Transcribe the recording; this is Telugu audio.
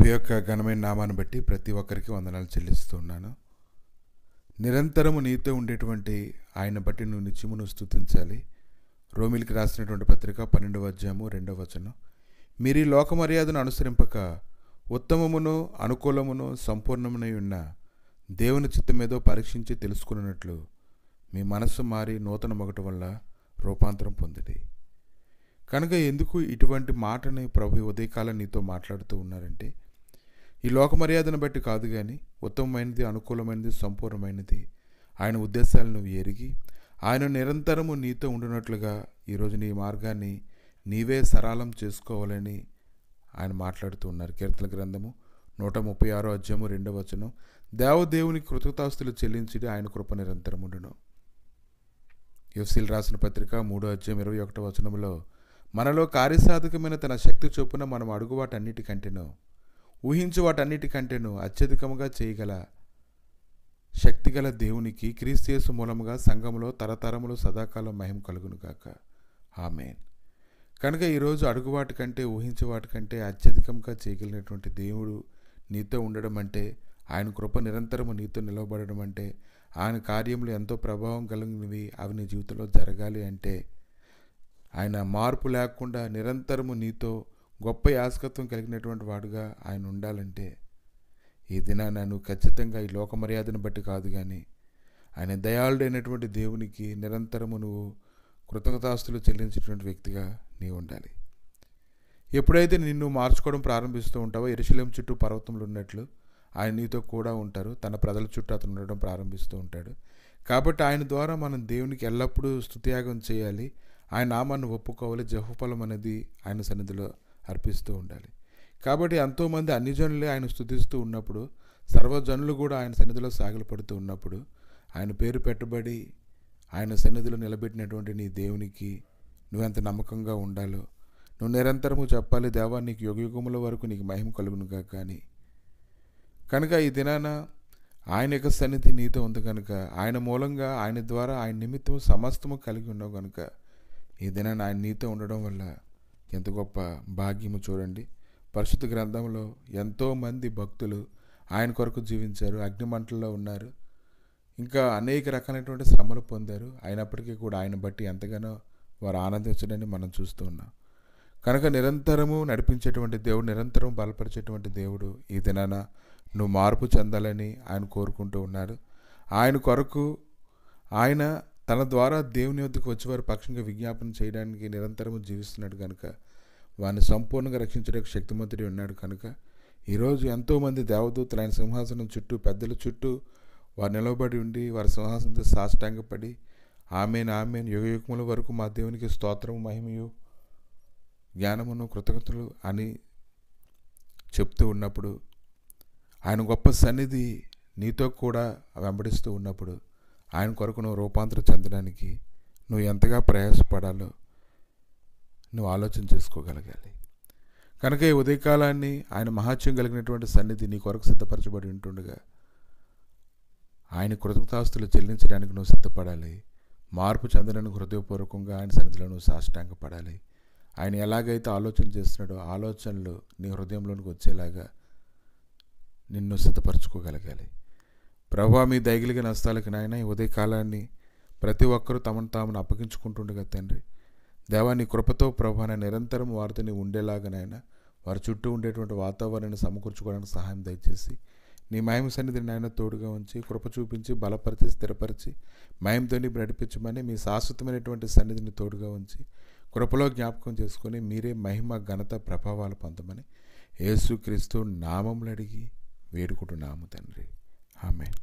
యొక్క ఘనమైన నామాన్ని బట్టి ప్రతి ఒక్కరికి వందనాలు చెల్లిస్తూ ఉన్నాను. నిరంతరము నీతో ఉండేటువంటి ఆయన బట్టి నువ్వు నిత్యమును స్తుతించాలి. రోమిలికి రాసినటువంటి పత్రిక 12వ అధ్యాయము 2వ వచనం. మీరు ఈ లోక మర్యాదను అనుసరింపక ఉత్తమమును అనుకూలమును సంపూర్ణమునై ఉన్న దేవుని చిత్తమేదో పరీక్షించి తెలుసుకున్నట్లు మీ మనస్సు మారి నూతన మొగట వల్ల రూపాంతరం పొందిడి. కనుక ఎందుకు ఇటువంటి మాటని ప్రభు ఉదయకాలం నీతో మాట్లాడుతూ ఉన్నారంటే, ఈ లోక మర్యాదను బట్టి కాదు కానీ ఉత్తమమైనది, అనుకూలమైనది, సంపూర్ణమైనది ఆయన ఉద్దేశాలు నువ్వు ఎరిగి ఆయన నిరంతరము నీతో ఉండినట్లుగా ఈరోజు నీ మార్గాన్ని నీవే సరళం చేసుకోవాలని ఆయన మాట్లాడుతూ ఉన్నారు. కీర్తన గ్రంథము 136వ అధ్యాయము 2వ వచనం. దేవుని కృతజ్ఞతాస్తులు చెల్లించి ఆయన కృప నిరంతరం ఉండును. ఎఫ్సీలు రాసిన పత్రిక 3వ అధ్యాయం 21వ వచనంలో, మనలో కార్యసాధకమైన తన శక్తి చొప్పున మనం అడుగు వాటన్నిటికంటేనో ఊహించు వాటన్నిటికంటేనో అత్యధికముగా చేయగల శక్తిగల దేవునికి క్రీస్తు యేసు మూలముగా సంఘములో తరతరములు సదాకాలం మహిమ కలుగును గాక. ఆమేన్. కనుక ఈరోజు అడుగు వాటికంటే ఊహించే వాటికంటే అత్యధికంగా చేయగలిగినటువంటి దేవుడు నీతో ఉండడం అంటే, ఆయన కృప నిరంతరము నీతో నిలవబడడం అంటే, ఆయన కార్యములు ఎంతో ప్రభావం కలిగినవి అవి నీ జీవితంలో జరగాలి అంటే, ఆయన మార్పు లేకుండా నిరంతరము నీతో గొప్ప యాజకత్వం కలిగినటువంటి వాడుగా ఆయన ఉండాలంటే, ఈ దినాన నువ్వు ఖచ్చితంగా ఈ లోక మర్యాదను బట్టి కాదు కానీ ఆయన దయాళుడైనటువంటి దేవునికి నిరంతరము నువ్వు కృతజ్ఞతాస్తులు చెల్లించేటువంటి వ్యక్తిగా నీవు ఉండాలి. ఎప్పుడైతే నిన్ను మార్చుకోవడం ప్రారంభిస్తూ ఉంటావో, యెరూషలేము చుట్టూ పర్వతములు ఉన్నట్లు ఆయన నీతో కూడా ఉంటారు. తన ప్రజల చుట్టూ అతను ఉండడం ప్రారంభిస్తూ ఉంటాడు. కాబట్టి ఆయన ద్వారా మనం దేవునికి ఎల్లప్పుడూ స్తుతియాగం చేయాలి. ఆయన నామాన్ని ఒప్పుకోవాలి. జహఫలం అనేది ఆయన సన్నిధిలో అర్పిస్తూ ఉండాలి. కాబట్టి ఎంతోమంది అన్ని జనులే ఆయన స్తుతిస్తూ ఉన్నప్పుడు, సర్వజనులు కూడా ఆయన సన్నిధిలో సాగిలపడుతూ ఉన్నప్పుడు, ఆయన పేరు పెట్టబడి ఆయన సన్నిధిలో నిలబెట్టినటువంటి నీ దేవునికి నువ్వెంత నమ్మకంగా ఉండాలో నువ్వు నిరంతరము చెప్పాలి. దేవా, నీకు యుగయుగముల వరకు నీకు మహిమ కలుగునుగా. కానీ కనుక ఈ దినాన ఆయన యొక్క సన్నిధి నీతో ఉంది కనుక, ఆయన మూలంగా ఆయన ద్వారా ఆయన నిమిత్తము సమస్తము కలిగి ఉన్నావు కనుక, ఈ దినాన ఆయన నీతో ఉండడం వల్ల ఎంత గొప్ప భాగ్యము చూడండి. పరిశుద్ధ గ్రంథంలో ఎంతోమంది భక్తులు ఆయన కొరకు జీవించారు, అగ్నిమంటల్లో ఉన్నారు, ఇంకా అనేక రకాలైనటువంటి శ్రమలు పొందారు. అయినప్పటికీ కూడా ఆయన బట్టి ఎంతగానో వారు ఆనందించడాన్ని మనం చూస్తూ ఉన్నాం. కనుక నిరంతరము నడిపించేటువంటి దేవుడు, నిరంతరం బలపరిచేటువంటి దేవుడు ఈ దినాన నువ్వు మార్పు చెందాలని ఆయన కోరుకుంటూ ఉన్నారు. ఆయన కొరకు ఆయన తన ద్వారా దేవుని వద్దకు వచ్చేవారి పక్షంగా విజ్ఞాపన చేయడానికి నిరంతరము జీవిస్తున్నాడు కనుక, వారిని సంపూర్ణంగా రక్షించడానికి శక్తిమంతుడి ఉన్నాడు కనుక, ఈరోజు ఎంతోమంది దేవదూతలు ఆయన సింహాసనం చుట్టూ, పెద్దల చుట్టూ వారు నిలబడి ఉండి వారి సింహాసనంతో సాష్టాంగపడి ఆమేన్ ఆమేన్ యుగయుగముల వరకు మా దేవునికి స్తోత్రము, మహిమయు, జ్ఞానమును, కృతజ్ఞతలు అని చెప్తూ ఉన్నప్పుడు, ఆయన గొప్ప సన్నిధి నీతో కూడా వెంబడిస్తూ ఉన్నప్పుడు, ఆయన కొరకు నువ్వు రూపాంతరం చెందడానికి నువ్వు ఎంతగా ప్రయాసపడాలో నువ్వు ఆలోచన చేసుకోగలగాలి. కనుక ఈ ఉదయకాలాన్ని ఆయన మహాత్యం కలిగినటువంటి సన్నిధి నీ కొరకు సిద్ధపరచబడి ఉంటుండగా ఆయన కృతజ్ఞతాస్తులు చెల్లించడానికి నువ్వు సిద్ధపడాలి. మార్పు చెందడానికి హృదయపూర్వకంగా ఆయన సన్నిధిలో నువ్వు సాష్టాంగపడాలి. ఆయన ఎలాగైతే ఆలోచన చేస్తున్నాడో ఆలోచనలు నీ హృదయంలోనికి వచ్చేలాగా నిన్ను సిద్ధపరచుకోగలగాలి. ప్రభువా, మీ దయగలిగిన నష్టాలకి నాయన ఈ ఉదయకాలాన్ని ప్రతి ఒక్కరూ తమను తామును అప్పగించుకుంటుండగా తండ్రి, దేవా, నీ కృపతో ప్రభువా నిరంతరం వారితో నీ ఉండేలాగానైనా వారి చుట్టూ ఉండేటువంటి వాతావరణాన్ని సమకూర్చుకోవడానికి సహాయం దయచేసి, నీ మహిమ సన్నిధిని నాయన తోడుగా ఉంచి కృప చూపించి బలపరిచి స్థిరపరిచి మహిమతో నడిపించమని, మీ శాశ్వతమైనటువంటి సన్నిధిని తోడుగా ఉంచి కృపలో జ్ఞాపకం చేసుకొని మీరే మహిమ, ఘనత, ప్రభావాలు పొందమని యేసుక్రీస్తు నామములు అడిగి వేడుకుంటున్నాము తండ్రి. ఆమేన్.